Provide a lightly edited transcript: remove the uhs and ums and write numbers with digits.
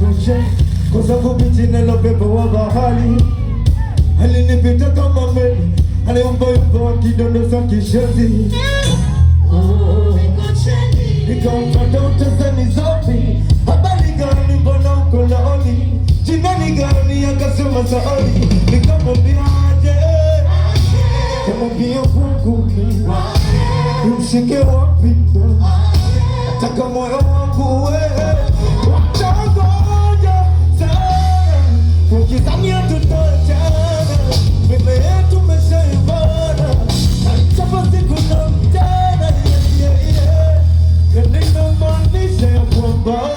Nikuche kwa sababu binti nalo pepo wa bahari. Alinipita kama meli, aliumba akidondosa kishenzi. Nikampata utazani zote. Habari gani mbona uko laoni? Jina ni gani akasema saori. Nikamwambia aje, kamwambia Mungu nimshike wapi? Nataka moyo wangu wewe watangoja sana. Ukizania tutachana, mbele yetu meshaivana. Nachapa siku na mchana, yeah. Kanina maanisha ya kwamba